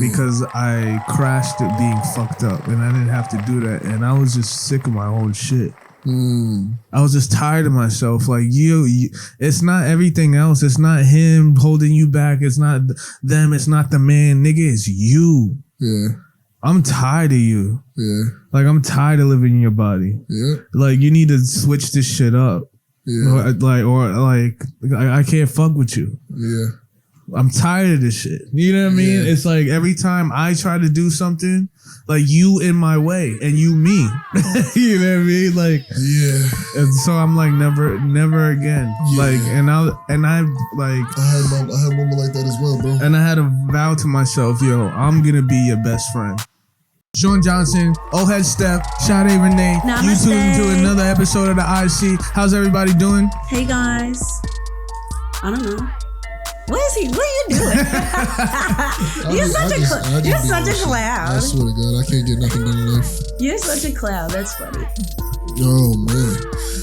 because I crashed it being fucked up, and I didn't have to do that, and I was just sick of my own shit. I was just tired of myself. Like you, it's not everything else. It's not him holding you back. It's not them. It's not the man, nigga. It's you. Yeah. I'm tired of you. Yeah. Like I'm tired of living in your body. Yeah. Like you need to switch this shit up. Yeah. I can't fuck with you. Yeah. I'm tired of this shit. You know what I mean? It's like every time I try to do something, like you in my way and you me. You know what I mean? Like and so I'm like never again. Yeah. Like I had a moment like that as well, bro. And I had a vow to myself, yo, I'm gonna be your best friend. Sean Johnson, Old Head Steph, Sade Renee. Namaste. You tuned to another episode of the IC. How's everybody doing? Hey guys. I don't know. What are you doing? You're such a clown. I swear to God, I can't get nothing done in life. You're such a clown. That's funny. Oh man,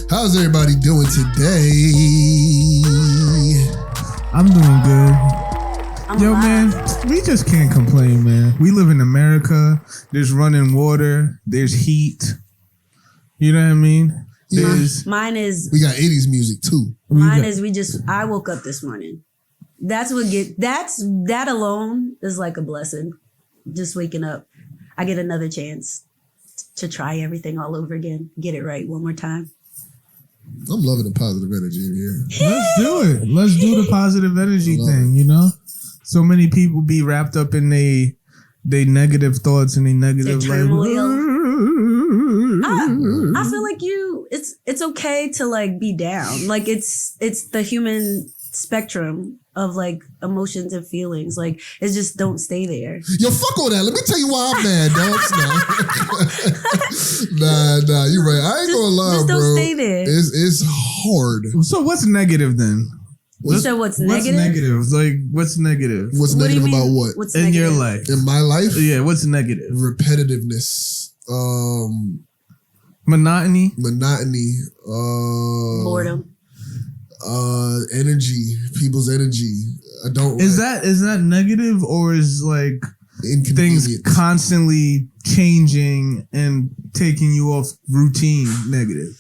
how's everybody doing today? I'm doing good. Yo, man, we just can't complain, man. We live in America. There's running water. There's heat. You know what I mean? Mine is. We got 80s music too. I woke up this morning. That alone is like a blessing. Just waking up. I get another chance to try everything all over again. Get it right one more time. I'm loving the positive energy in here. Let's do it. Let's do the positive energy thing, you know? So many people be wrapped up in they negative thoughts and they negative turmoil. I feel like it's okay to like be down. Like it's the human spectrum of like emotions and feelings. Like it's just don't stay there. Yo, fuck all that. Let me tell you why I'm mad, dog. Nah, you're right. I ain't gonna lie, just bro. Don't stay there. It's hard. So what's negative then? You said what's negative? What's negative? Like what's negative? What's what negative about what? What's in negative? your life? In my life? Yeah, what's negative? Repetitiveness. Monotony. Boredom. Energy, people's energy. I don't. Is that negative, or is like things constantly changing and taking you off routine negative?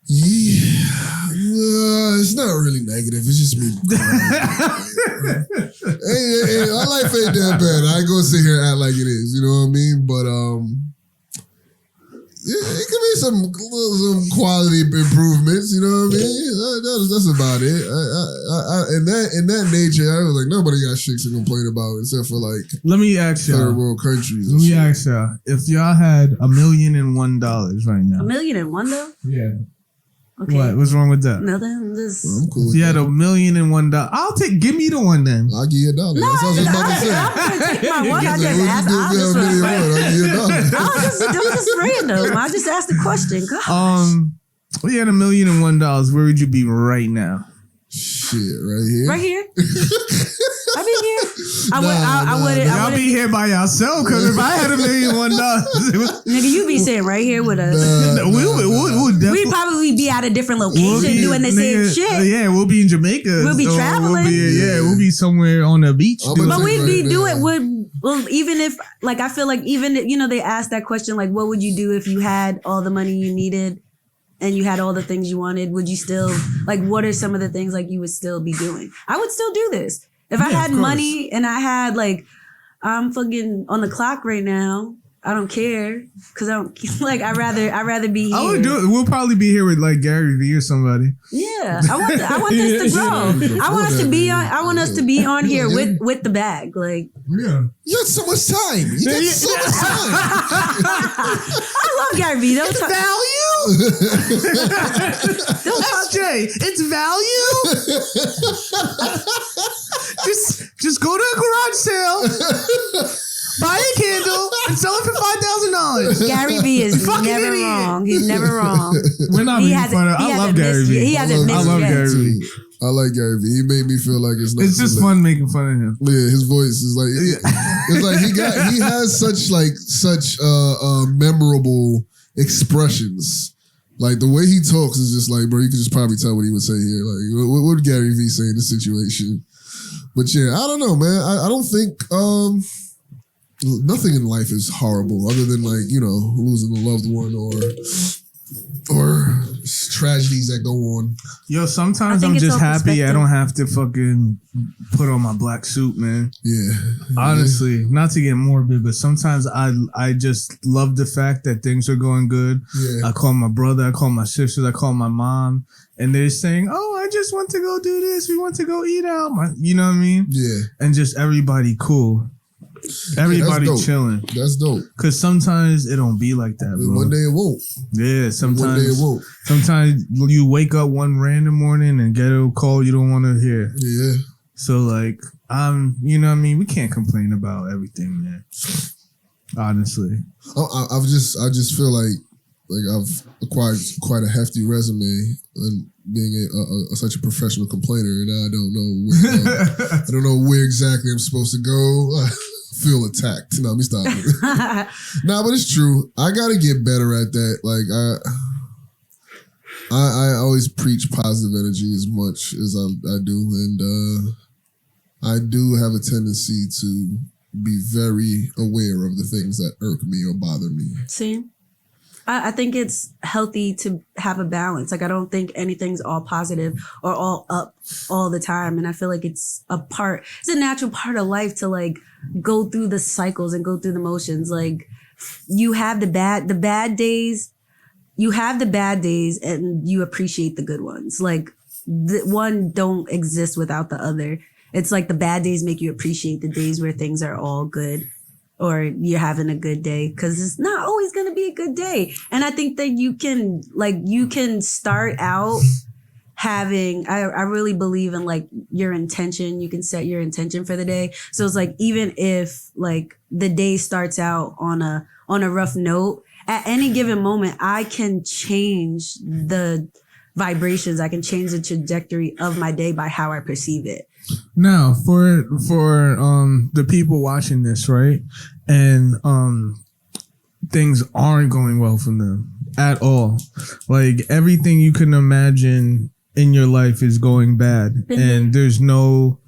Yeah, it's not really negative. It's just me. hey, my life ain't that bad. I ain't gonna sit here and act like it is. You know what I mean? But it could be some quality improvements, you know what I mean? That's about it. In that nature, I was like, nobody got shit to complain about except for like let me ask y'all, third world countries. Let me ask y'all, if y'all had $1,001 right now. $1,001 though? Yeah. Okay. What? What's wrong with that? Nothing. Just I'm cool. If you had $1,001, give me the one then. I'll give you $1. No, that's what I was about to say. I'm gonna take my one. I just asked. I'll give you $1. It was just random. I just asked the question. Gosh. If you had $1,001, where would you be right now? Shit, right here. Right here. I be here. I wouldn't. Y'all be here by yourself, because if I had $1,001, nigga, you be sitting right here with us. We'd probably be at a different location doing the same shit. Yeah, we'll be in Jamaica. We'll be traveling. We'll be somewhere on the beach. But we'd be doing. Well, even if like I feel like even they asked that question like, what would you do if you had all the money you needed? And you had all the things you wanted, would you still, like, what are some of the things, like, you would still be doing? I would still do this. If I had money and I had, like, I'm fucking on the clock right now, I don't care. Because I don't, like, I'd rather be here. I would do it. We'll probably be here with, like, Gary Vee or somebody. Yeah. I want this to grow. I want us to be on here with the bag. Like. Yeah. You had so much time. You got so much time. I love Gary Vee. Don't value? SJ, it's value? just go to a garage sale, buy a candle, and sell it for $5,000. Gary Vee is never wrong. He's never wrong. We're not making fun of. I love Gary Vee. He hasn't missed I love Gary Vee. I like Gary Vee. He made me feel like it's not. It's just fun making fun of him. Yeah, his voice is like it's like he has such memorable expressions. Like the way he talks is just like, bro, you can just probably tell what he would say here. Like, what would Gary Vee say in this situation? But yeah, I don't know, man. I don't think nothing in life is horrible other than like, you know, losing a loved one or tragedies that go on. Yo, sometimes I'm just happy I don't have to fucking put on my black suit, man. Yeah. Honestly, not to get morbid, but sometimes I just love the fact that things are going good. Yeah. I call my brother, I call my sisters, I call my mom, and they're saying, "Oh, I just want to go do this. We want to go eat out." You know what I mean? Yeah. And just everybody cool. Everybody chilling. That's dope. Cause sometimes it don't be like that, bro. One day it won't. Yeah, sometimes. One day it won't. Sometimes you wake up one random morning and get a call you don't want to hear. Yeah. So like, you know what I mean? We can't complain about everything, man. Honestly. I just feel like I've acquired quite a hefty resume and being such a professional complainer, and I don't know where exactly I'm supposed to go. Feel attacked. No, let me stop it. Nah, but it's true. I gotta get better at that. Like I always preach positive energy as much as I do, and I do have a tendency to be very aware of the things that irk me or bother me. See, I think it's healthy to have a balance. Like, I don't think anything's all positive or all up all the time. And I feel like it's a natural part of life to like go through the cycles and go through the motions. Like, you have the bad days, and you appreciate the good ones. Like, the one don't exist without the other. It's like the bad days make you appreciate the days where things are all good, or you're having a good day, because it's not always going to be a good day. And I think that you can start out having, I really believe in like your intention. You can set your intention for the day. So it's like, even if like the day starts out on a rough note, at any given moment, I can change the vibrations. I can change the trajectory of my day by how I perceive it. Now, for the people watching this, right, and things aren't going well for them at all. Like, everything you can imagine in your life is going bad, and there's no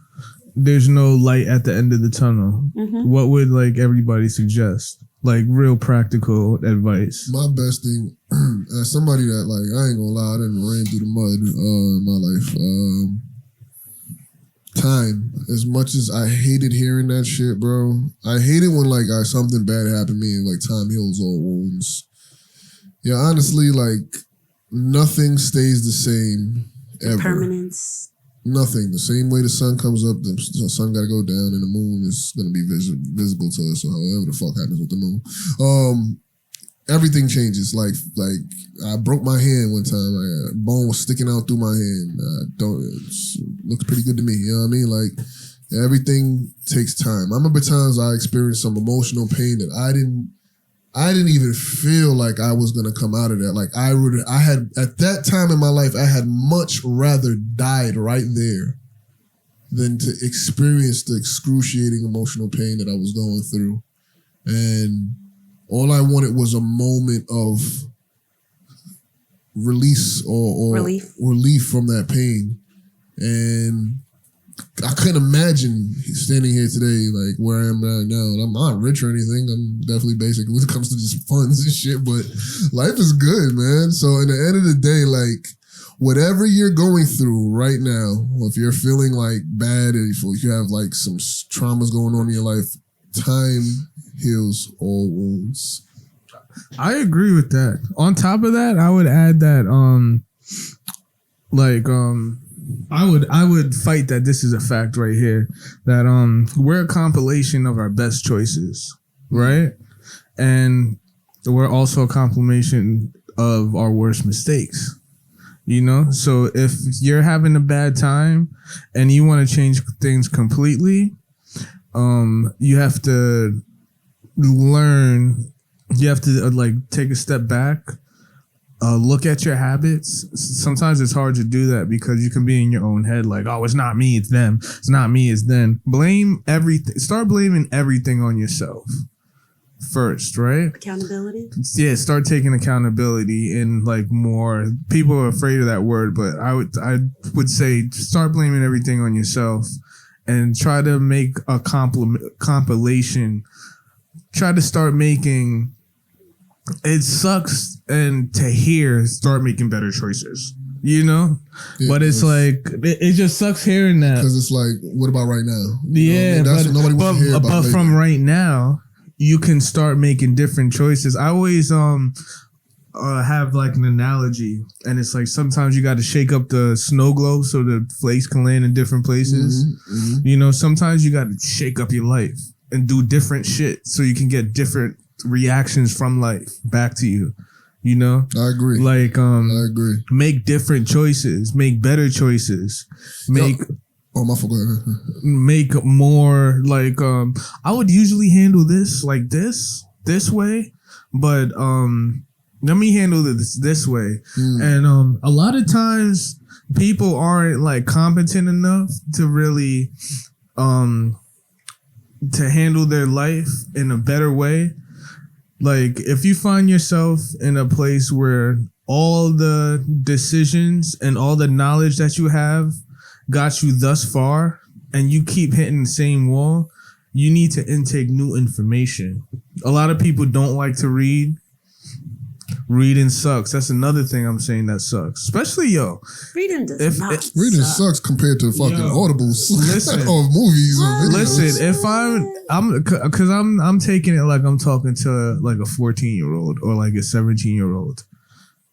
light at the end of the tunnel. Mm-hmm. What would like everybody suggest? Like, real practical advice. My best thing, as somebody that, like, I ain't gonna lie, I didn't rain through the mud in my life. Time. As much as I hated hearing that shit, bro, I hate it when like something bad happened to me and like time heals all wounds. Yeah, honestly, like nothing stays the same ever. Permanence. Nothing. The same way the sun comes up, the sun got to go down, and the moon is going to be visible to us, or however the fuck happens with the moon. Everything changes. Like I broke my hand one time. A bone was sticking out through my hand. It looks pretty good to me. You know what I mean? Like, everything takes time. I remember times I experienced some emotional pain that I didn't even feel like I was gonna come out of that. Like, I had at that time in my life, I had much rather died right there than to experience the excruciating emotional pain that I was going through. And all I wanted was a moment of release or relief from that pain. And I couldn't imagine standing here today, like where I am right now. And I'm not rich or anything. I'm definitely basic when it comes to just funds and shit, but life is good, man. So at the end of the day, like, whatever you're going through right now, or if you're feeling like bad, or if you have like some traumas going on in your life, time heals all wounds. I agree with that. On top of that, I would add that I would fight that this is a fact right here, that we're a compilation of our best choices, right? And we're also a compilation of our worst mistakes. You know? So if you're having a bad time and you want to change things completely, you have to learn. You have to like take a step back, look at your habits. Sometimes it's hard to do that because you can be in your own head like, oh, it's not me, it's them. It's not me, it's them. Blame everything. Start blaming everything on yourself first, right? Accountability? Yeah, start taking accountability. And like, more people are afraid of that word, but I would say start blaming everything on yourself and try to make a compilation try to start making. It sucks and to hear start making better choices, you know. But it's like it just sucks hearing that because it's like, what about right now? Yeah, that's what nobody wants to hear about. But from right now, you can start making different choices. I always have like an analogy, and it's like sometimes you got to shake up the snow globe so the flakes can land in different places. You know, sometimes you got to shake up your life and do different shit so you can get different reactions from life back to you. You know, I agree. Like, I agree. Make different choices, make better choices, make. Oh my fault. Make more like I would usually handle this like this way, but let me handle this way. And a lot of times people aren't like competent enough to really to handle their life in a better way. Like if you find yourself in a place where all the decisions and all the knowledge that you have got you thus far and you keep hitting the same wall, you need to intake new information. A lot of people don't like to read. Reading sucks. That's another thing I'm saying that sucks. Especially reading does not reading sucks compared to fucking audibles or movies or videos. Listen, if I'm taking it like I'm talking to like a 14-year-old or like a 17-year-old.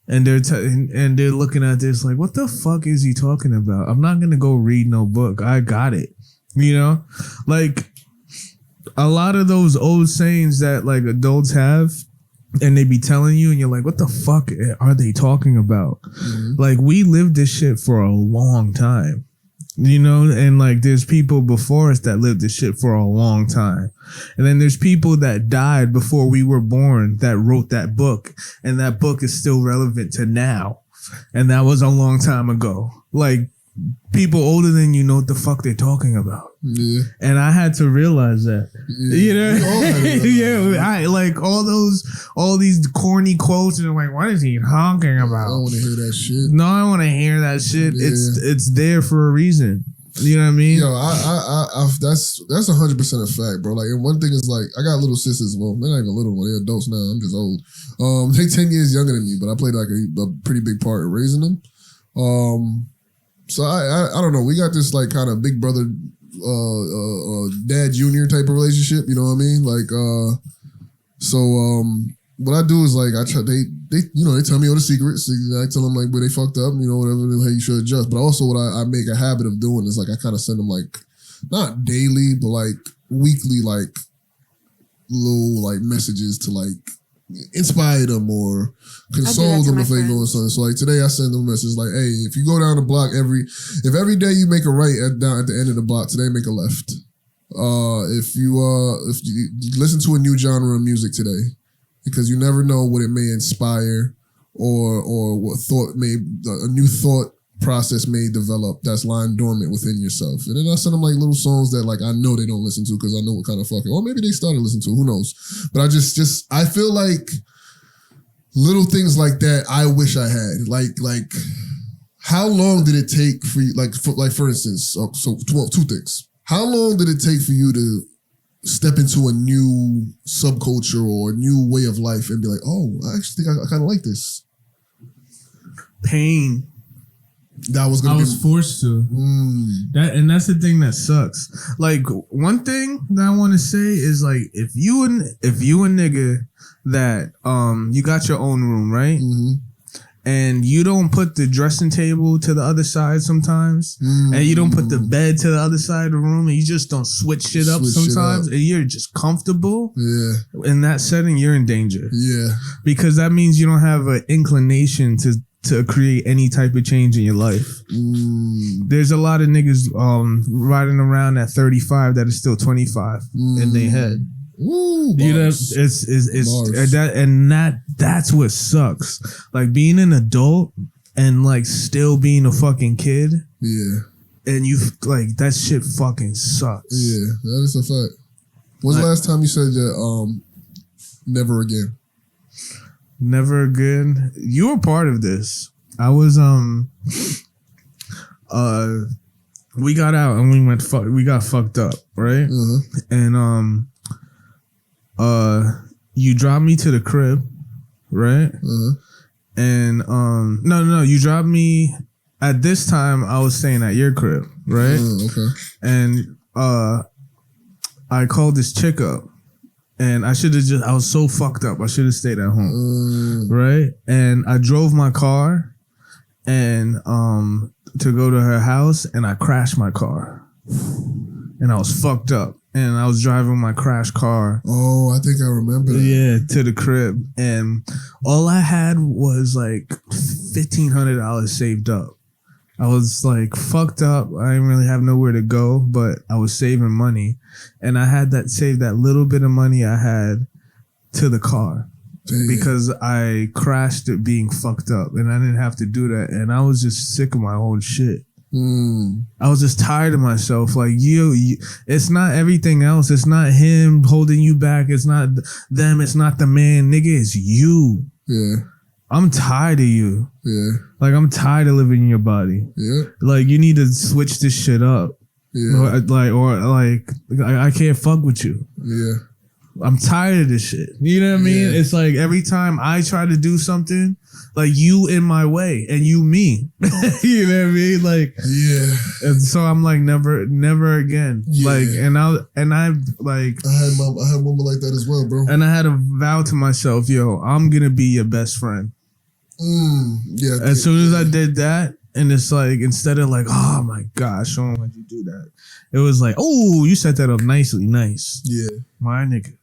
And they're looking at this like, what the fuck is he talking about? I'm not gonna go read no book. I got it. You know? Like a lot of those old sayings that like adults have and they be telling you and you're like, what the fuck are they talking about? Like we lived this shit for a long time. You know, and like there's people before us that lived this shit for a long time. And then there's people that died before we were born that wrote that book. And that book is still relevant to now. And that was a long time ago. Like people older than you know what the fuck they're talking about. Yeah. And I had to realize that. Yeah. You know? I like all these corny quotes and I'm like, what is he talking about? I don't want to hear that shit. No, I want to hear that shit. Yeah. It's there for a reason. You know what I mean? Yo, I that's 100% a fact, bro. Like, and one thing is like, I got little sisters. Well, they're not even little one. They're adults now. I'm just old. They 10 years younger than me, but I played like a pretty big part in raising them. So I don't know. We got this like kind of big brother, dad junior type of relationship. You know what I mean? Like, what I do is like they tell me all the secrets. I tell them like where they fucked up, you know, whatever, how you should adjust. But also what I make a habit of doing is like I kind of send them like not daily, but like weekly, like little like messages to like inspire them or console them if they go something. So like today I send them a message like, hey, if you go down the block every day you make a right down at the end of the block, today make a left. If you listen to a new genre of music today, because you never know what it may inspire or what a new thought process may develop that's lying dormant within yourself. And then I send them like little songs that like I know they don't listen to because I know what kind of fucking, or maybe they started listening to, who knows. But I feel like little things like that I wish I had. Like how long did it take for you, for instance, two things. How long did it take for you to step into a new subculture or a new way of life and be like, oh, I actually think I kind of like this? Pain. I was forced to. And that's the thing that sucks. Like one thing that I want to say is like if you a nigga that you got your own room, right? Mm-hmm. And you don't put the dressing table to the other side sometimes, and you don't put the bed to the other side of the room, and you just don't switch shit up sometimes, and you're just comfortable. Yeah. In that setting, you're in danger. Yeah. Because that means you don't have an inclination to create any type of change in your life. There's a lot of niggas riding around at 35 that are still 25 in their head. Ooh, you know, that's what sucks. Like being an adult and like still being a fucking kid. Yeah. And you like that shit fucking sucks. Yeah, that is a fact. When's the last time you said that never again? Never again. You were part of this. I was we got out and we got fucked up, right? And you dropped me to the crib, right? And no, you dropped me at this time. I was staying at your crib, right? Okay. And I called this chick up, and I was so fucked up. I should have stayed at home, right? And I drove my car, and to go to her house, and I crashed my car, and I was fucked up. And I was driving my crash car. Oh, I think I remember that. Yeah, to the crib. And all I had was like $1,500 saved up. I was like fucked up. I didn't really have nowhere to go, but I was saving money. And I had saved that little bit of money I had to the car. Damn. Because I crashed it being fucked up. And I didn't have to do that. And I was just sick of my own shit. I was just tired of myself. Like you, it's not everything else. It's not him holding you back. It's not them. It's not the man. Nigga, it's you. Yeah. I'm tired of you. Yeah. Like I'm tired of living in your body. Yeah. Like you need to switch this shit up. Yeah. I can't fuck with you. Yeah. I'm tired of this shit. You know what I mean? It's like every time I try to do something, like you in my way and you me. You know what I mean? Like, yeah. And so I'm like, never again. Yeah. Like, and I like, I had a moment like that as well, bro. And I had a vow to myself, yo, I'm gonna be your best friend. Yeah. As soon as I did that, and it's like, instead of like, oh my gosh, Sean, why'd you do that? It was like, oh, you set that up nicely, nice. Yeah. My nigga.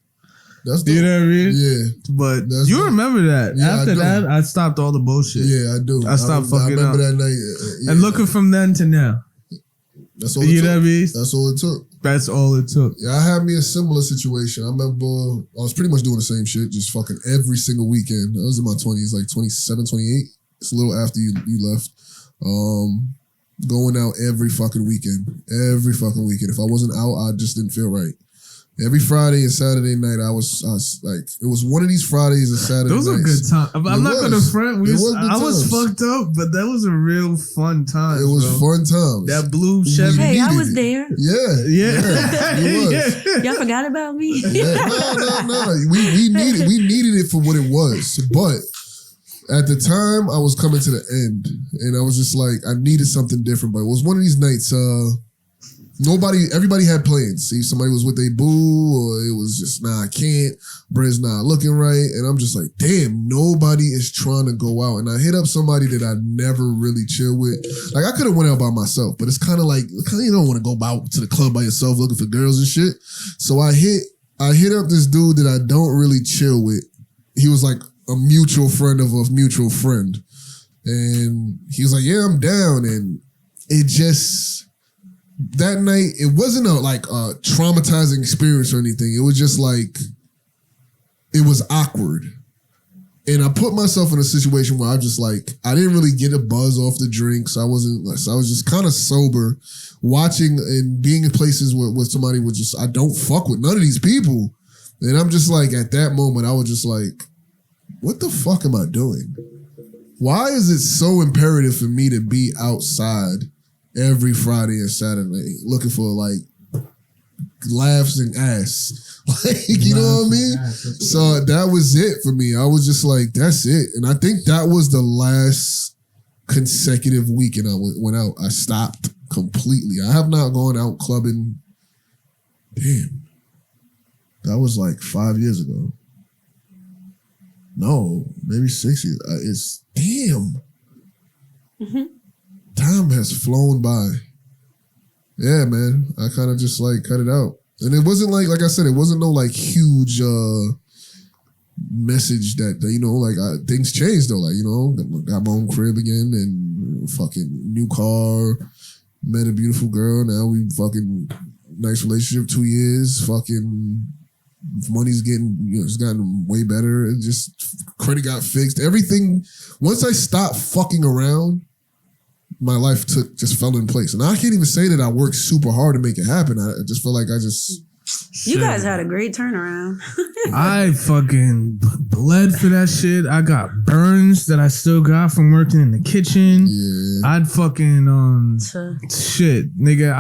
That's you know what I mean? Yeah. But you remember that. Yeah, after that, I stopped all the bullshit. Yeah, I do. I stopped fucking up. I remember that night. And looking from then to now. That's all it took. You know what I mean? That's all it took. That's all it took. Yeah, I had me a similar situation. I remember I was pretty much doing the same shit, just fucking every single weekend. I was in my 20s, like 27, 28. It's a little after you left. Going out every fucking weekend. Every fucking weekend. If I wasn't out, I just didn't feel right. Every Friday and Saturday night, I was like, it was one of these Fridays and Saturday nights. Those were good times. I'm not going to front. I was fucked up, but that was a real fun time. It was fun times. That blue Chevy. Hey, I was there. Yeah. Y'all forgot about me? Yeah. No. We needed it for what it was. But at the time, I was coming to the end. And I was just like, I needed something different. But it was one of these nights, everybody had plans. See, somebody was with a boo, or it was just, nah, I can't. Bread's not looking right. And I'm just like, damn, nobody is trying to go out. And I hit up somebody that I never really chill with. Like, I could have went out by myself, but it's kind of like, you don't want to go out to the club by yourself looking for girls and shit. So I hit up this dude that I don't really chill with. He was like a mutual friend of a mutual friend. And he was like, yeah, I'm down. And it just... That night, it wasn't a traumatizing experience or anything. It was just like, it was awkward. And I put myself in a situation where I just like, I didn't really get a buzz off the drinks. I was just kind of sober, watching and being in places where somebody would just, I don't fuck with none of these people. And I'm just like, at that moment, I was just like, what the fuck am I doing? Why is it so imperative for me to be outside every Friday and Saturday looking for like laughs and ass? Like, you know what I mean? So that was it for me. I was just like, that's it. And I think that was the last consecutive weekend I went out. I stopped completely. I have not gone out clubbing. Damn. That was like 5 years ago. No, maybe 6 years. It's damn. Mm-hmm. Time has flown by. Yeah, man. I kind of just like cut it out. And it wasn't like I said, it wasn't no like huge message that, you know, like things changed though. Like, you know, got my own crib again and fucking new car, met a beautiful girl. Now we fucking nice relationship, 2 years, fucking money's getting, you know, it's gotten way better. And just credit got fixed. Everything, once I stopped fucking around, my life just fell in place. And I can't even say that I worked super hard to make it happen. I just feel like I just You guys had a great turnaround. I fucking bled for that shit. I got burns that I still got from working in the kitchen. Yeah. I'd fucking shit, nigga.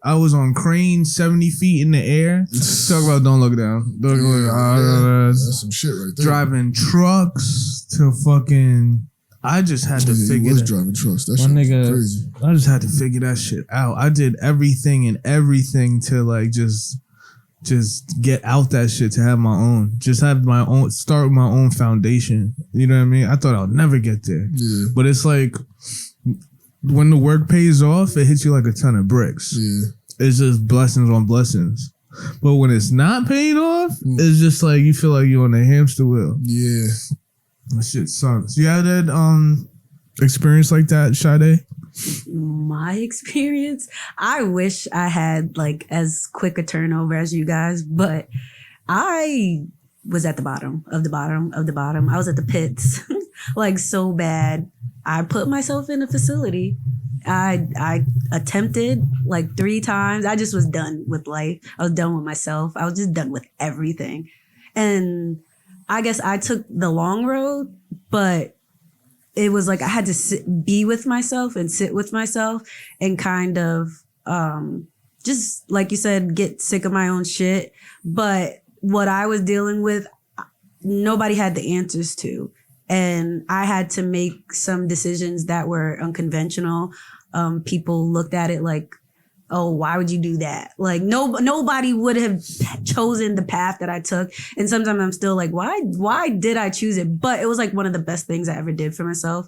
I was on crane 70 feet in the air. Talk about don't look down. That's some shit right there. Driving trucks to fucking. I just had to figure. Was driving trucks. That shit was crazy. I just had to figure that shit out. I did everything to like just get out that shit, to have my own. Just have my own, start with my own foundation. You know what I mean? I thought I'll never get there. Yeah. But it's like when the work pays off, it hits you like a ton of bricks. Yeah. It's just blessings on blessings. But when it's not paying off, it's just like you feel like you're on a hamster wheel. Yeah. That shit sucks. You had that experience like that, Sade? My experience? I wish I had like as quick a turnover as you guys, but I was at the bottom of the bottom of the bottom. I was at the pits, like so bad. I put myself in a facility. I attempted like 3 times. I just was done with life. I was done with myself. I was just done with everything. And I guess I took the long road, but it was like I had to be with myself and sit with myself and kind of just, like you said, get sick of my own shit. But what I was dealing with, nobody had the answers to. And I had to make some decisions that were unconventional. People looked at it like, oh, why would you do that? Like nobody would have chosen the path that I took. And sometimes I'm still like, why did I choose it? But it was like one of the best things I ever did for myself.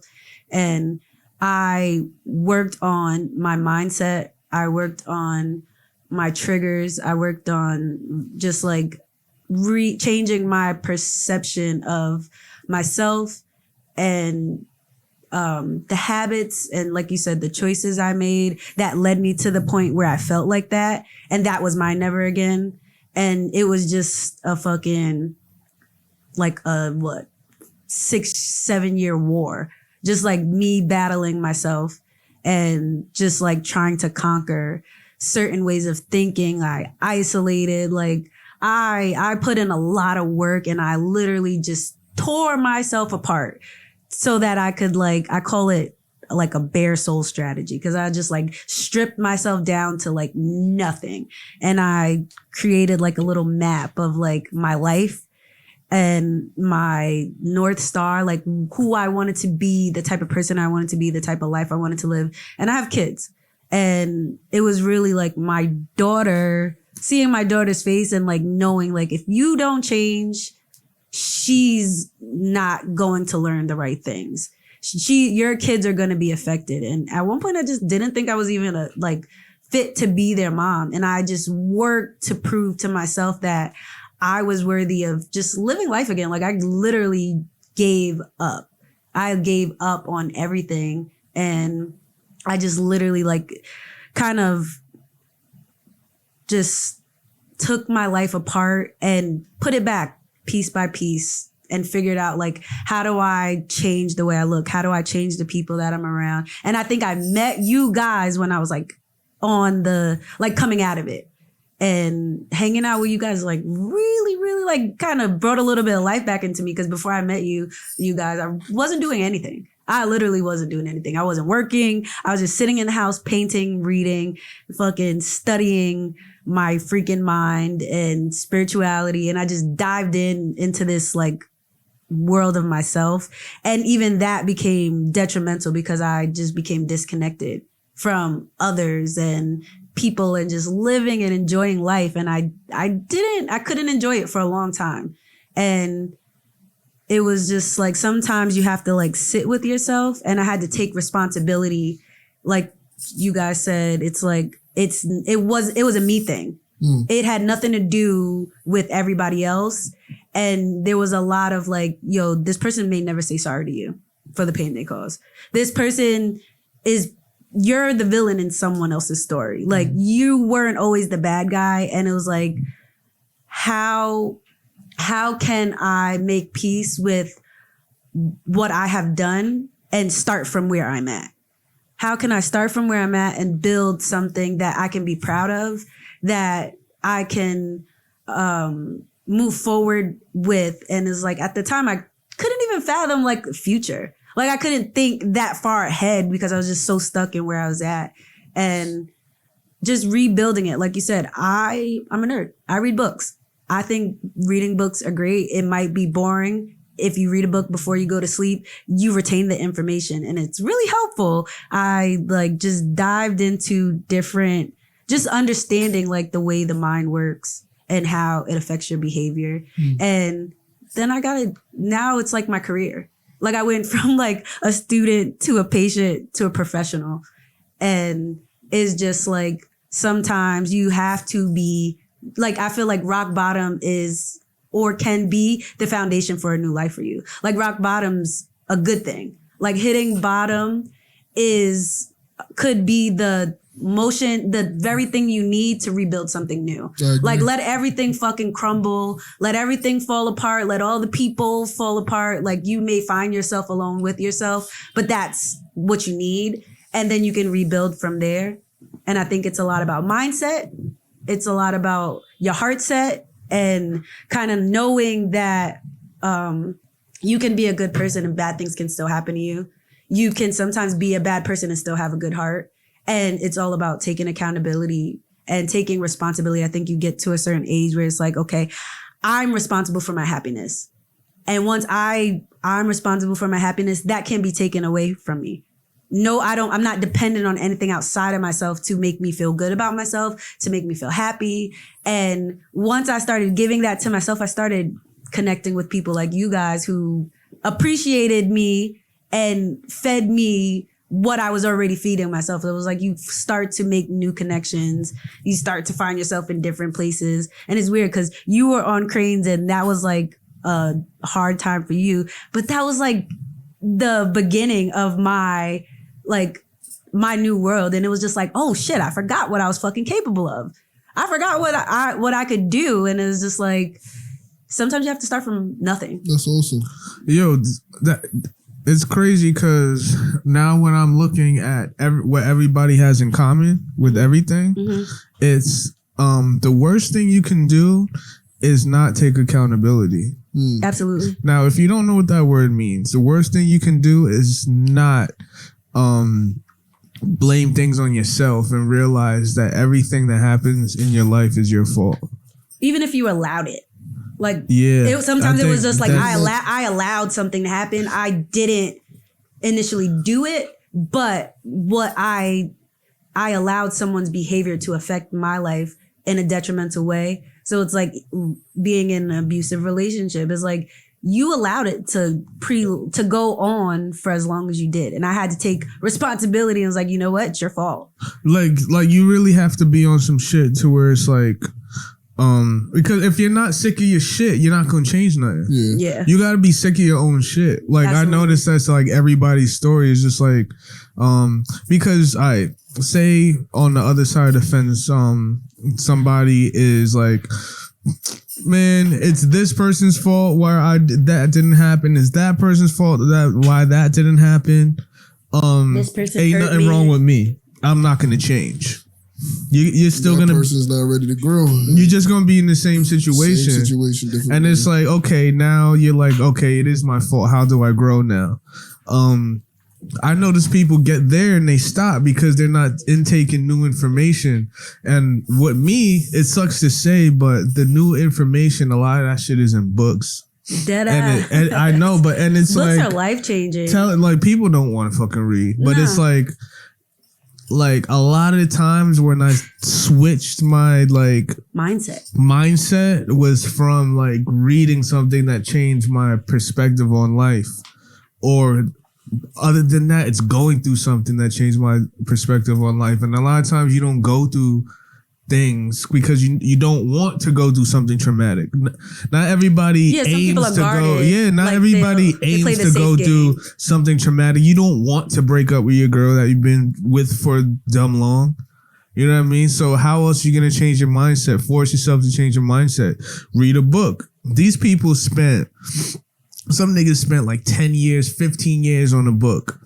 And I worked on my mindset. I worked on my triggers. I worked on just like changing my perception of myself and the habits and, like you said, the choices I made that led me to the point where I felt like that. And that was my never again. And it was just a fucking, like a 6-7 year war. Just like me battling myself and just like trying to conquer certain ways of thinking. I isolated, like I put in a lot of work and I literally just tore myself apart. So that I could like, I call it like a bare soul strategy, because I just like stripped myself down to like nothing. And I created like a little map of like my life and my North Star, like who I wanted to be, the type of person I wanted to be, the type of life I wanted to live. And I have kids. And it was really like my daughter, seeing my daughter's face and like knowing like if you don't change, she's not going to learn the right things. Your kids are going to be affected. And at one point I just didn't think I was even fit to be their mom. And I just worked to prove to myself that I was worthy of just living life again. Like I literally gave up. I gave up on everything. And I just literally like kind of just took my life apart and put it back piece by piece and figured out like, how do I change the way I look? How do I change the people that I'm around? And I think I met you guys when I was like on the, like coming out of it and hanging out with you guys, like really, really like kind of brought a little bit of life back into me. Cause before I met you guys, I wasn't doing anything. I literally wasn't doing anything. I wasn't working. I was just sitting in the house, painting, reading, fucking studying my freaking mind and spirituality. And I just dived into this like world of myself. And even that became detrimental because I just became disconnected from others and people and just living and enjoying life. And I couldn't enjoy it for a long time. And it was just like, sometimes you have to like sit with yourself, and I had to take responsibility. Like you guys said, it's like, it was a me thing. It had nothing to do with everybody else. And there was a lot of like, yo, this person may never say sorry to you for the pain they cause. This person you're the villain in someone else's story. Like you weren't always the bad guy. And it was like, how can I make peace with what I have done and start from where I'm at? How can I start from where I'm at and build something that I can be proud of, that I can move forward with. And it's like, at the time, I couldn't even fathom like the future. Like I couldn't think that far ahead because I was just so stuck in where I was at. And just rebuilding it. Like you said, I'm a nerd. I read books. I think reading books are great. It might be boring. If you read a book before you go to sleep, you retain the information and it's really helpful. I like just dived into different, just understanding like the way the mind works and how it affects your behavior. And then now it's like my career. Like I went from like a student to a patient to a professional. And it's just like, sometimes you have to be like, I feel like rock bottom is or can be the foundation for a new life for you. Like rock bottom's a good thing. Like hitting bottom could be the very thing you need to rebuild something new. Like let everything fucking crumble, let everything fall apart, let all the people fall apart. Like you may find yourself alone with yourself, but that's what you need. And then you can rebuild from there. And I think it's a lot about mindset. It's a lot about your heart set and kind of knowing that you can be a good person and bad things can still happen to you. You can sometimes be a bad person and still have a good heart. And it's all about taking accountability and taking responsibility. I think you get to a certain age where it's like, okay, I'm responsible for my happiness. And once I'm responsible for my happiness, that can be taken away from me. No, I'm not dependent on anything outside of myself to make me feel good about myself, to make me feel happy. And once I started giving that to myself, I started connecting with people like you guys who appreciated me and fed me what I was already feeding myself. It was like you start to make new connections. You start to find yourself in different places. And it's weird because you were on Cranes and that was like a hard time for you. But that was like the beginning of my new world. And it was just like, oh shit, I forgot what I was fucking capable of. I forgot what I could do. And it was just like, sometimes you have to start from nothing. That's awesome. Yo, it's crazy because now when I'm looking at what everybody has in common with everything, it's the worst thing you can do is not take accountability. Absolutely. Now, if you don't know what that word means, the worst thing you can do is not blame things on yourself and realize that everything that happens in your life is your fault. Even if you allowed it. Like, yeah, sometimes it was just like, I allowed something to happen. I didn't initially do it, but what I allowed someone's behavior to affect my life in a detrimental way. So it's like being in an abusive relationship. It's like, you allowed it to go on for as long as you did. And I had to take responsibility and was like, you know what? It's your fault. Like you really have to be on some shit to where it's like, because if you're not sick of your shit, you're not gonna change nothing. Yeah. You gotta be sick of your own shit. Like Absolutely. I noticed that's like everybody's story is just like, because I say on the other side of the fence, somebody is like, man, it's this person's fault why that didn't happen. It's that person's fault why that didn't happen. This person ain't nothing wrong with me. I'm not gonna change. You're still that person's not ready to grow. You're just gonna be in the same situation. And it's like, okay, now you're like, okay, it is my fault. How do I grow now? I notice people get there and they stop because they're not intaking new information. And it sucks to say, but the new information, a lot of that shit is in books. And I know, but it's books like are life changing. Like people don't want to fucking read, but it's like a lot of the times when I switched my mindset was from like reading something that changed my perspective on life, or other than that, it's going through something that changed my perspective on life. And a lot of times you don't go through things because you don't want to go through something traumatic. Not everybody aims to go. Yeah, not everybody aims to go through something traumatic. You don't want to break up with your girl that you've been with for dumb long. You know what I mean? So how else are you gonna change your mindset? Force yourself to change your mindset. Read a book. These people some niggas spent like 10 years, 15 years on a book.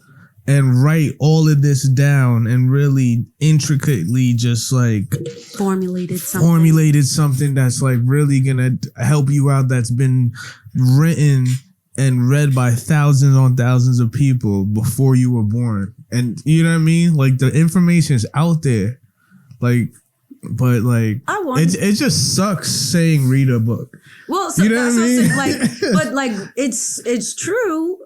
and write all of this down and really intricately just like formulated something that's like really gonna help you out, that's been written and read by thousands on thousands of people before you were born. And you know what I mean? Like the information is out there. Like, but like it just sucks saying read a book. Well, so, you know what I mean? But like it's true.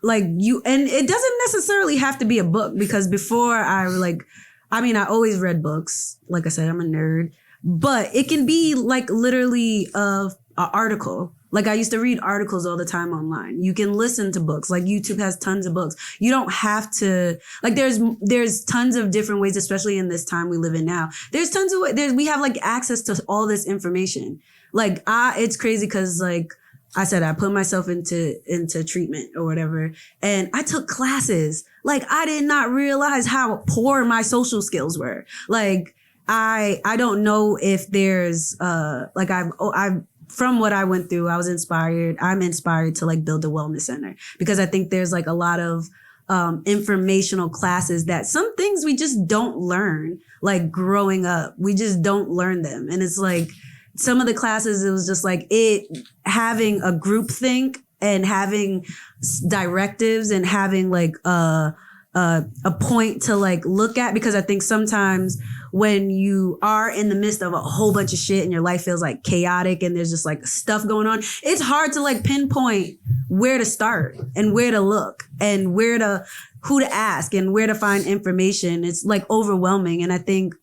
Like you, and it doesn't necessarily have to be a book, because before I always read books. Like I said, I'm a nerd, but it can be like literally an article. Like I used to read articles all the time online. You can listen to books. Like YouTube has tons of books. You don't have to, like there's tons of different ways, especially in this time we live in now. There's tons of ways. We have like access to all this information. Like it's crazy because like I said, I put myself into treatment or whatever, and I took classes. Like I did not realize how poor my social skills were. Like I don't know if there's like I've from what I went through, I'm inspired to like build a wellness center, because I think there's like a lot of informational classes that some things we just don't learn, like growing up, we just don't learn them. And it's like some of the classes, it was just like having a group think and having directives and having like a point to like look at, because I think sometimes when you are in the midst of a whole bunch of shit and your life feels like chaotic and there's just like stuff going on, it's hard to like pinpoint where to start and where to look and who to ask and where to find information. It's like overwhelming. And I think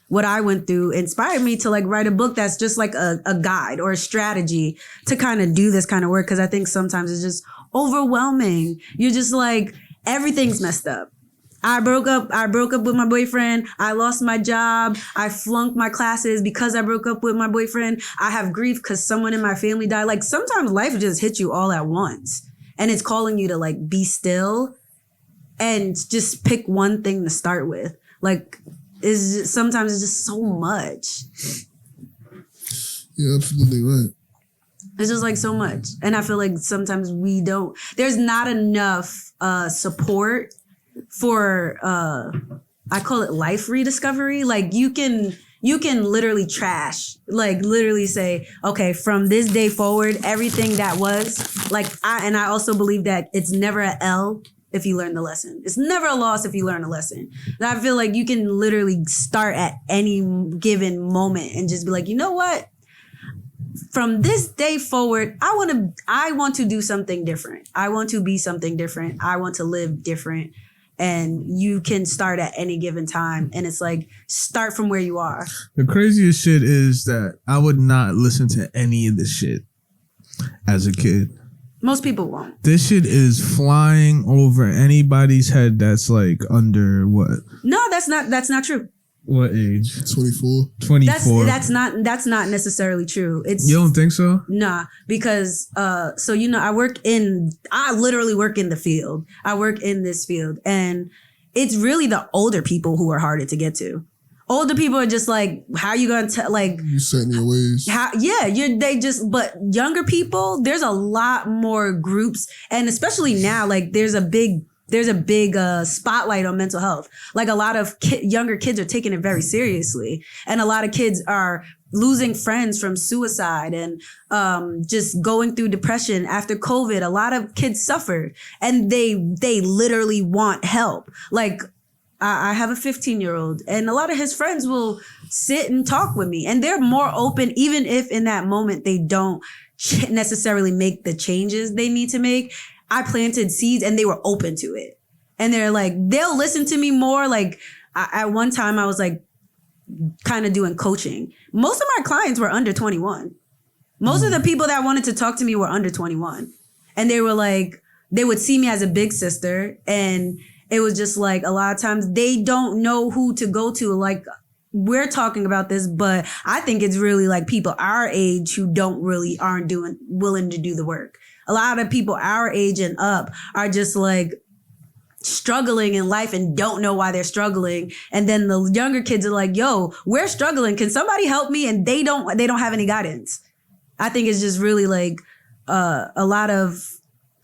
what I went through inspired me to like write a book that's just like a guide or a strategy to kind of do this kind of work. Cause I think sometimes it's just overwhelming. You're just like, everything's messed up. I broke up with my boyfriend. I lost my job. I flunked my classes because I broke up with my boyfriend. I have grief because someone in my family died. Like sometimes life just hits you all at once and it's calling you to like be still and just pick one thing to start with. Like sometimes it's just so much. Yeah, absolutely right. It's just like so much. And I feel like sometimes there's not enough support for, I call it life rediscovery. Like you can literally trash, like literally say, okay, from this day forward, everything that was like, I also believe that it's never an L if you learn the lesson. It's never a loss if you learn a lesson. And I feel like you can literally start at any given moment and just be like, you know what? From this day forward, I want to do something different. I want to be something different. I want to live different. And you can start at any given time. And it's like, start from where you are. The craziest shit is that I would not listen to any of this shit as a kid. Most people won't. This shit is flying over anybody's head that's like under what? No, that's not true. What age? 24. 24. That's not necessarily true. You don't think so? Nah, because so you know, I literally work in the field. I work in this field, and it's really the older people who are harder to get to. Older people are just like, how are you gonna like you set in your ways? But younger people, there's a lot more groups, and especially now, like there's a big spotlight on mental health. Like a lot of younger kids are taking it very seriously. And a lot of kids are losing friends from suicide and just going through depression after COVID. A lot of kids suffered and they literally want help. Like I have a 15-year-old and a lot of his friends will sit and talk with me and they're more open, even if in that moment they don't necessarily make the changes they need to make. I planted seeds and they were open to it. And they're like, they'll listen to me more. Like at one time I was like kind of doing coaching. Most of my clients were under 21. Most of the people that wanted to talk to me were under 21. And they were like, they would see me as a big sister. And it was just like, a lot of times they don't know who to go to. Like we're talking about this, but I think it's really like people our age who aren't willing to do the work. A lot of people our age and up are just like struggling in life and don't know why they're struggling. And then the younger kids are like, yo, we're struggling. Can somebody help me? And they don't have any guidance. I think it's just really like a lot of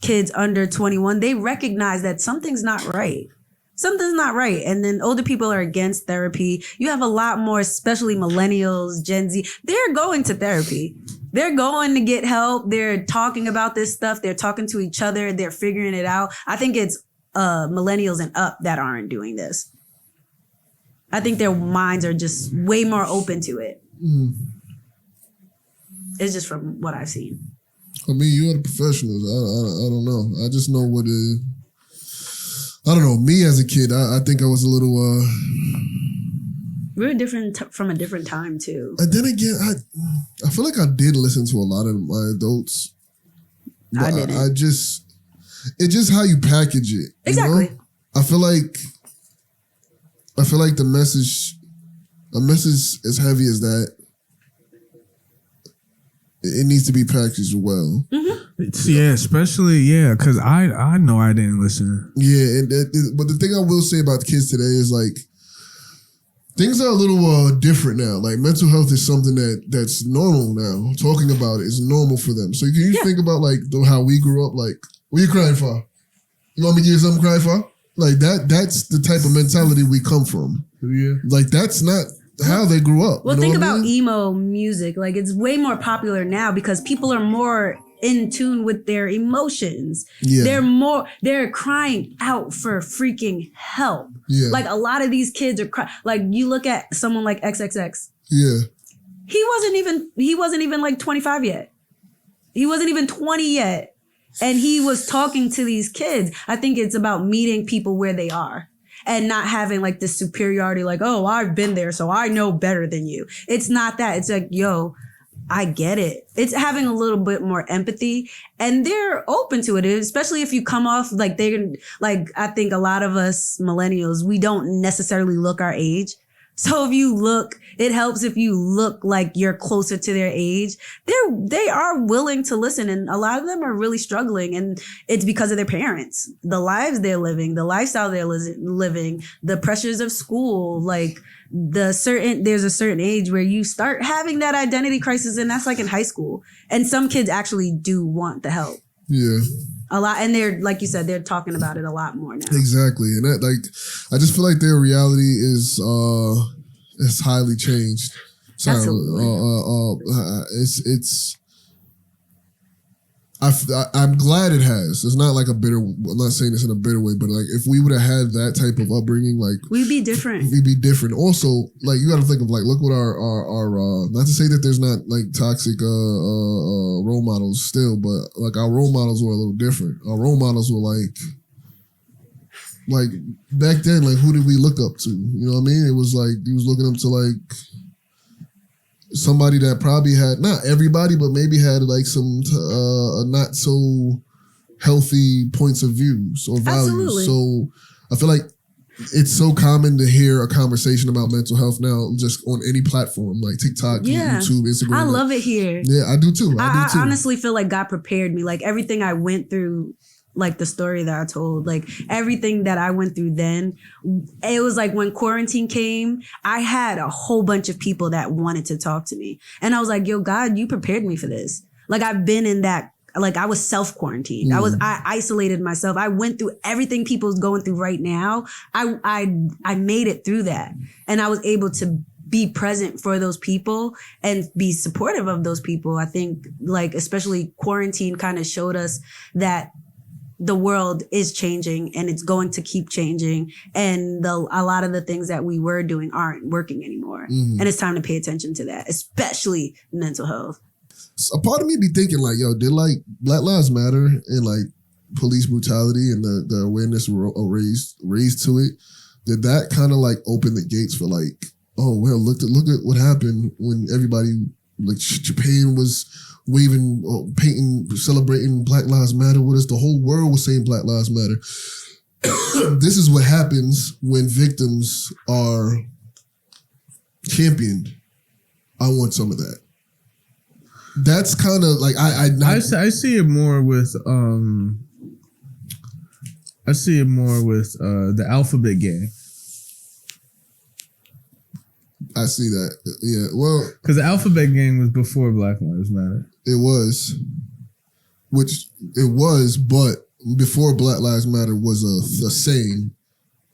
kids under 21, they recognize that something's not right. Something's not right. And then older people are against therapy. You have a lot more, especially millennials, Gen Z. They're going to therapy. They're going to get help. They're talking about this stuff. They're talking to each other. They're figuring it out. I think it's millennials and up that aren't doing this. I think their minds are just way more open to it. Mm. It's just from what I've seen. I mean, you're the professionals. I don't know. I just know what it. I don't know. Me as a kid, I think I was a little. We were different from a different time too. And then again, I feel like I did listen to a lot of my adults. I didn't. It's just how you package it. Exactly. You know? I feel like a message as heavy as that, it needs to be packaged well. Mm-hmm. Yeah, especially, because I know I didn't listen. Yeah, but the thing I will say about the kids today is like, things are a little different now. Like mental health is something that's normal now. Talking about it is normal for them. So can you think about like how we grew up? Like, what are you crying for? You want me to give you something to cry for? Like that's the type of mentality we come from. Yeah. Like that's not how they grew up. Well, think about emo music. Like it's way more popular now because people are more in tune with their emotions. Yeah. They're crying out for freaking help. Yeah. Like a lot of these kids are like you look at someone like XXX. Yeah. He wasn't even like 25 yet. He wasn't even 20 yet. And he was talking to these kids. I think it's about meeting people where they are and not having like this superiority, like, oh, I've been there, so I know better than you. It's not that. It's like, yo, I get it. It's having a little bit more empathy and they're open to it, especially if you come off like I think a lot of us millennials, we don't necessarily look our age. So if you look, it helps if you look like you're closer to their age. They are willing to listen, and a lot of them are really struggling, and it's because of their parents, the lives they're living, the lifestyle they're living, the pressures of school. Like there's a certain age where you start having that identity crisis, and that's like in high school. And some kids actually do want the help. Yeah. A lot, and they're, like you said, they're talking about it a lot more now. Exactly, and that, like, I just feel like their reality is highly changed. Sorry, it's. I'm glad it has. It's not like I'm not saying this in a bitter way, but like if we would have had that type of upbringing, like we'd be different. We'd be different. Also, like you got to think of like, look what our not to say that there's not like toxic role models still, but like our role models were a little different. Our role models were like back then, like who did we look up to? You know what I mean? It was like he was looking up to like somebody that probably had, not everybody, but maybe had like some not so healthy points of views or values. Absolutely. So I feel like it's so common to hear a conversation about mental health now just on any platform like TikTok, YouTube, Instagram. I love it here. Yeah, I do too. I honestly feel like God prepared me. Like everything I went through, like the story that I told, like everything that I went through then, it was like when quarantine came, I had a whole bunch of people that wanted to talk to me. And I was like, yo, God, you prepared me for this. Like I've been in that, like I was self-quarantined. I isolated myself. I went through everything people's going through right now. I made it through that. And I was able to be present for those people and be supportive of those people. I think like, especially quarantine kind of showed us that the world is changing and it's going to keep changing. And a lot of the things that we were doing aren't working anymore. Mm-hmm. And it's time to pay attention to that, especially mental health. A part of me be thinking like, yo, did like Black Lives Matter and like police brutality and the awareness raised to it, did that kind of like open the gates for like, oh, well, look at what happened when everybody, like Japan was waving, painting, celebrating Black Lives Matter with us. The whole world was saying Black Lives Matter. This is what happens when victims are championed. I want some of that. That's kind of like I see it more with the Alphabet Gang. I see that. Yeah, well, because the Alphabet Gang was before Black Lives Matter. It was. which it was, but before Black Lives Matter was a saying,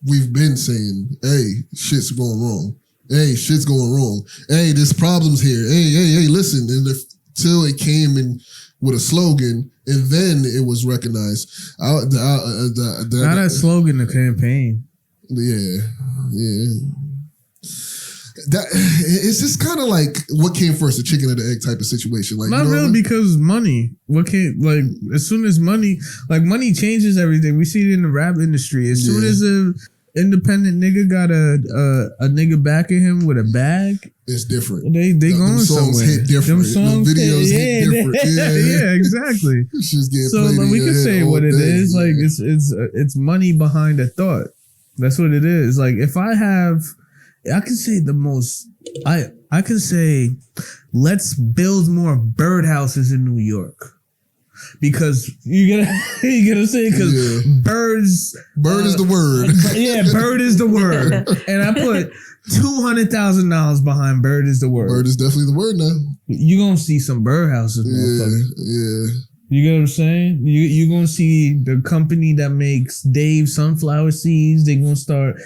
we've been saying, hey, shit's going wrong. Hey, shit's going wrong. Hey, there's problems here. Hey, listen. And till it came in with a slogan, and then it was recognized. Not a slogan, the campaign. Yeah. That it's just kind of like what came first, the chicken or the egg type of situation. Like, not really, because money. As soon as money changes everything. We see it in the rap industry. As soon as a independent nigga got a nigga backing him with a bag, it's different. They going somewhere. Hit different. Them videos hit different. Yeah, exactly. So we can say what it is. Like it's money behind a thought. That's what it is. Like if I can say the most. I can say, let's build more birdhouses in New York. Because you're gonna say because bird is the word. Yeah, bird is the word, and I put $200,000 behind bird is the word. Bird is definitely the word now. You gonna see some birdhouses, motherfucker. Yeah. You get what I'm saying? You gonna see the company that makes Dave sunflower seeds. They gonna start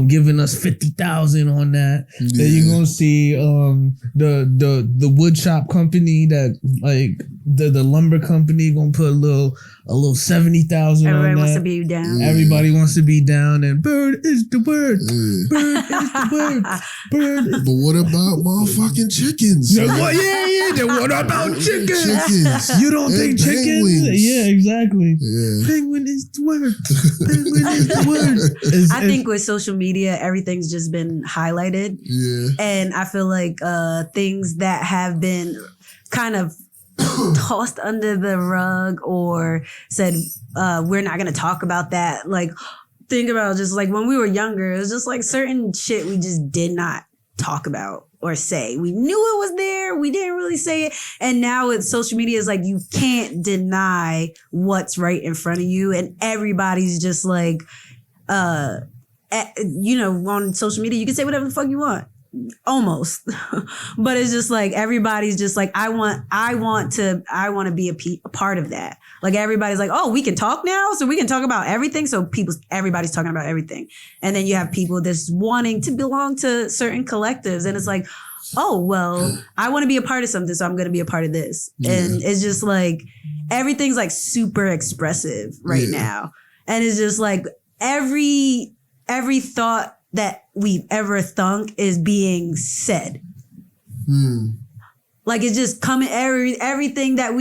giving us 50,000 on that. Yeah. Then you gonna see the wood shop company that like the lumber company gonna put a little 70,000 on that. Everybody wants to be down. Yeah. Everybody wants to be down, and bird is the word. Yeah. Bird is the word. Bird. But what about motherfucking chickens? Then what about chickens? You don't think chickens? Yeah, exactly. Yeah. Penguin is the word. Penguin is the word. I think with social media, everything's just been highlighted. Yeah. And I feel like things that have been kind of tossed under the rug or said, we're not going to talk about that. Like, think about just like when we were younger, it was just like certain shit we just did not talk about or say. We knew it was there. We didn't really say it. And now with social media, it's like you can't deny what's right in front of you. And everybody's just like, on social media, you can say whatever the fuck you want. Almost. But it's just like everybody's just like, I want to be a part of that. Like everybody's like, oh, we can talk now, so we can talk about everything. So everybody's talking about everything. And then you have people that's wanting to belong to certain collectives, and it's like, oh, well, I want to be a part of something, so I'm going to be a part of this. Yeah. And it's just like everything's like super expressive right now. And it's just like every thought that we've ever thunk is being said. Like it's just coming, everything that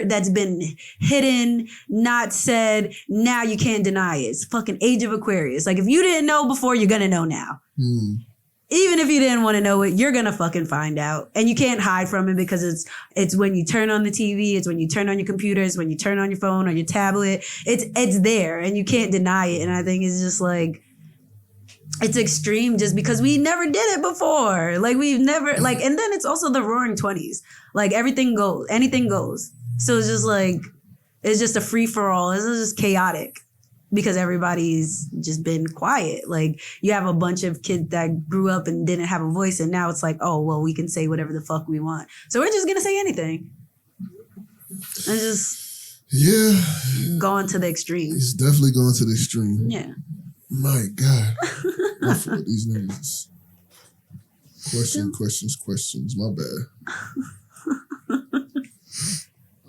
that's been hidden, not said, now you can't deny it. It's fucking Age of Aquarius. Like if you didn't know before, you're gonna know now. Even if you didn't want to know it, you're gonna fucking find out. And you can't hide from it because it's when you turn on the TV, it's when you turn on your computer, it's when you turn on your phone or your tablet. It's there and you can't deny it. And I think it's just like, it's extreme just because we never did it before. Like we've never and then it's also the roaring 20s. Like everything goes, anything goes. So it's just like, it's just a free for all. It's just chaotic because everybody's just been quiet. Like you have a bunch of kids that grew up and didn't have a voice. And now it's like, oh, well, we can say whatever the fuck we want. So we're just going to say anything. And just going to the extreme. It's definitely going to the extreme. Yeah. My God. I feel like these niggas. Questions. My bad.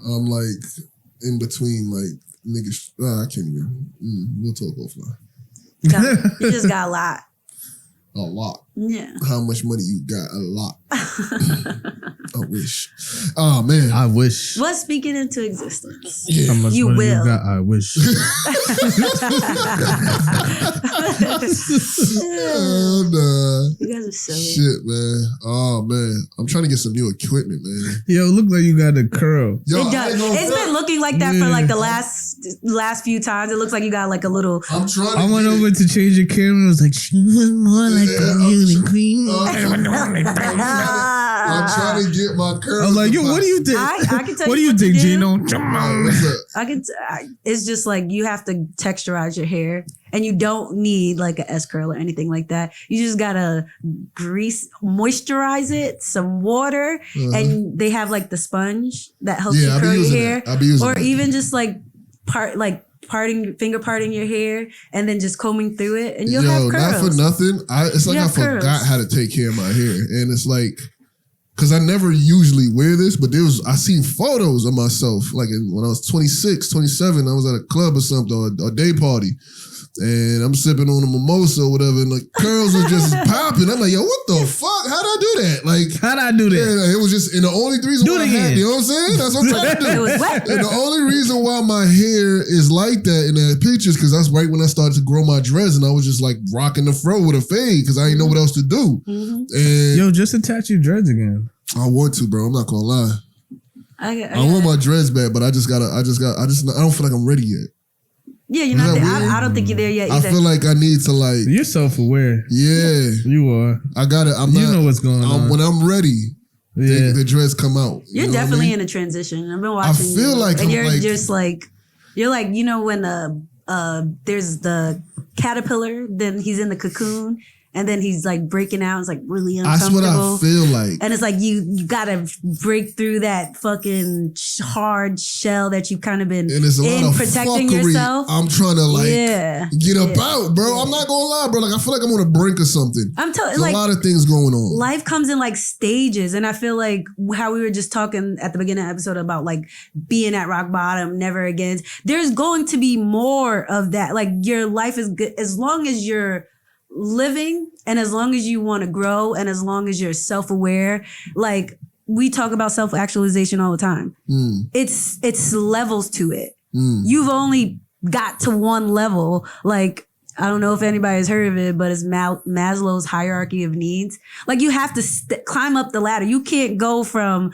I'm like in between, like niggas. I can't even. We'll talk offline. You just got a lot. A lot. Yeah. How much money you got? A lot. I wish. Oh man. I wish. What's speaking into existence? Yeah. How much you money will. You got? I wish. Oh nah. You guys are silly. Shit, man. Oh man. I'm trying to get some new equipment, man. Yo, look like you got a curl. Yo, it's been looking like that for like the last few times. It looks like you got like a little. I'm trying. I went over to change your camera. I was like, she was more like a beauty queen. I'm trying to get my curls. I'm like, yo, what do you think? I can tell what do you you what to think, do. Gino? It's just like you have to texturize your hair, and you don't need like an S curl or anything like that. You just gotta moisturize it, some water, and they have like the sponge that helps you curl your hair, or even just like finger parting your hair and then just combing through it, and you'll have curls. Not for nothing. It's like I forgot how to take care of my hair, and it's like. Cause I never usually wear this, but I seen photos of myself like when I was 26, 27, I was at a club or something, or a day party. And I'm sipping on a mimosa or whatever, and like curls are just popping. I'm like, yo, what the fuck? How'd I do that? Like, how'd I do that? Yeah, it was just, and the only reason why I had, you know what I'm saying? That's what I'm trying to do. It was wet. And the only reason why my hair is like that in the pictures, because that's right when I started to grow my dreads, and I was just like rocking the fro with a fade, because I didn't know what else to do. Mm-hmm. And yo, just attach your dreads again. I want to, bro. I'm not gonna lie. I want my dreads back, but I don't feel like I'm ready yet. Yeah, you're not there. I don't think you're there yet either. I feel like I need to like. You're self-aware. Yeah, you are. I got it. You know what's going on. When I'm ready, the dreads come out. You're definitely in a transition. I've been watching. I feel like, and you're just like, you're like, you know, when there's the caterpillar, then he's in the cocoon. And then he's like breaking out. It's like really uncomfortable. That's what I feel like. And it's like you gotta break through that fucking hard shell that you've kind of been and it's a lot of protecting fuckery. yourself. I'm trying to like get up out, bro. I'm not gonna lie, bro. Like I feel like I'm on the brink of something. I'm telling like a lot of things going on. Life comes in like stages, and I feel like how we were just talking at the beginning of the episode about like being at rock bottom, never again. There's going to be more of that. Like your life is good as long as you're living, and as long as you want to grow, and as long as you're self-aware. Like we talk about self-actualization all the time. It's levels to it. You've only got to one level. Like I don't know if anybody has heard of it, but it's Maslow's hierarchy of needs. Like you have to climb up the ladder. You can't go from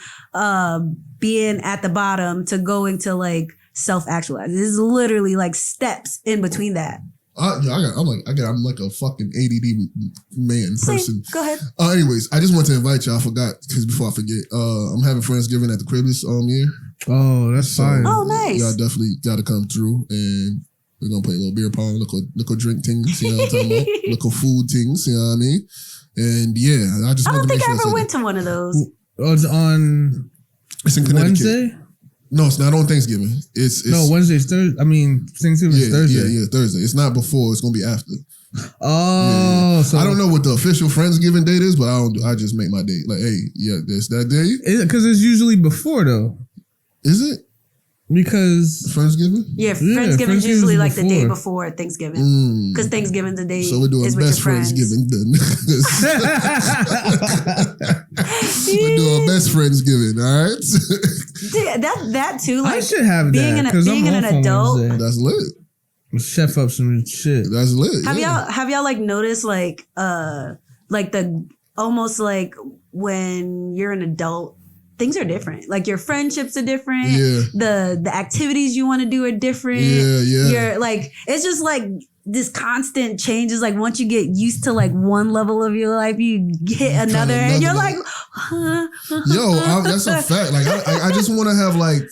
being at the bottom to going to like self-actualize. There's literally like steps in between that. I'm like a fucking ADD man person. Go ahead. Anyways, I just want to invite y'all. I forgot, because before I forget, I'm having Friendsgiving at the crib this year. Oh, that's fine. Oh, nice. Y'all definitely got to come through, and we're gonna play a little beer pong, little drink things, you know what I'm talking about? Little food things, you know what I mean? And yeah, I just I don't think I ever sure went to one of those. It's on. It's in Connecticut. Wednesday? No, it's not on Thanksgiving. It's no, Wednesday's Thursday. I mean, Thanksgiving is Thursday. Yeah, Thursday. It's not before. It's gonna be after. Oh, yeah. So I don't know what the official Friendsgiving date is, but I just make my date. Like, hey, yeah, there's that day. Because it's usually before though. Is it? Because Friendsgiving? Yeah, Friendsgiving's usually like the day before Thanksgiving. Because Thanksgiving's the day. So we're doing best Friendsgiving then. We're doing best Friendsgiving, all right? that too. Like I should have that. Being an adult. That's lit. Chef up some shit. That's lit. Have y'all like noticed like the almost like when you're an adult, things are different. Like your friendships are different. Yeah. The activities you want to do are different. Yeah. You're like, it's just like this constant changes. Like once you get used to like one level of your life, you hit another and you're like, that's a fact. Like I just want to have like,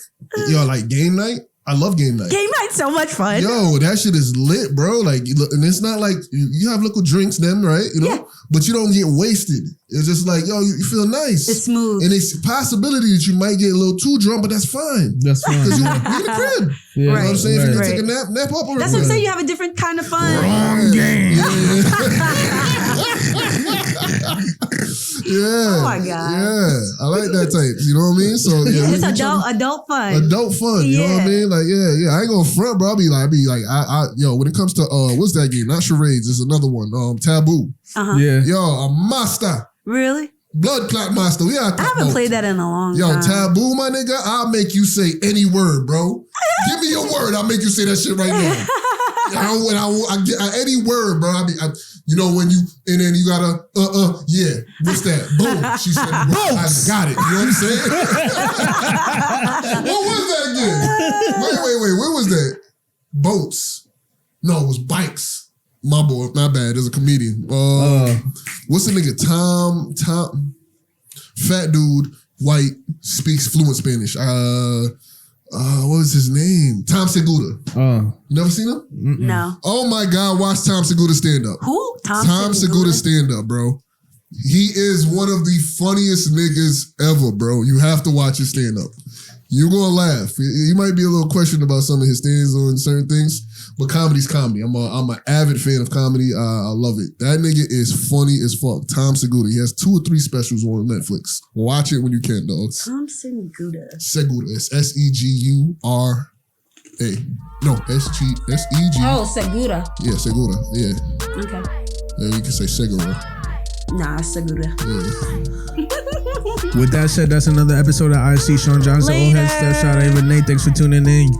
like game night. I love game night. Game night's so much fun. Yo, that shit is lit, bro. Like, and it's not like you have little drinks, them, right? You know, yeah. But you don't get wasted. It's just like, yo, you feel nice. It's smooth, and it's a possibility that you might get a little too drunk, but that's fine. That's fine because you're in the crib. Yeah. You know what I'm saying? Right. If you can take a nap up. That's what I'm saying. You have a different kind of fun. Wrong game. Yeah. Oh my God. Yeah. I like that type. You know what I mean? So yeah, it's adult fun. Adult fun. You know what I mean? Like, yeah. I ain't gonna front, bro. I'll be like, when it comes to what's that game? Not charades, it's another one. Taboo. Uh-huh. Yeah. Yo, a master. Really? Blood clot master. I haven't played that in a long time. Taboo, my nigga. I'll make you say any word, bro. Give me your word. I'll make you say that shit right now. Any word, bro. You know when you, and then you gotta, yeah. What's that? Boom. She said, I got it. You know what I'm saying? What was that again? Wait. Where was that? Boats. No, it was bikes. My boy, not bad. There's a comedian. What's the nigga? Tom. fat dude, white, speaks fluent Spanish. What was his name? Tom Segura. You never seen him? No. Oh my God, watch Tom Segura stand up. Who? Tom Segura stand up, bro. He is one of the funniest niggas ever, bro. You have to watch his stand up. You're gonna laugh. You might be a little questioned about some of his stands on certain things, but comedy's comedy. I'm an avid fan of comedy. I love it. That nigga is funny as fuck. Tom Segura. He has 2 or 3 specials on Netflix. Watch it when you can, dogs. Tom Segura. Segura. It's Segura. No, SEG. Oh, Segura. Yeah, Segura. Yeah. Okay. Yeah, you can say Segura. Nah, Segura. Yeah. With that said, that's another episode of IC Sean Johnson. Old Head Step. Shout out Renee. Thanks for tuning in.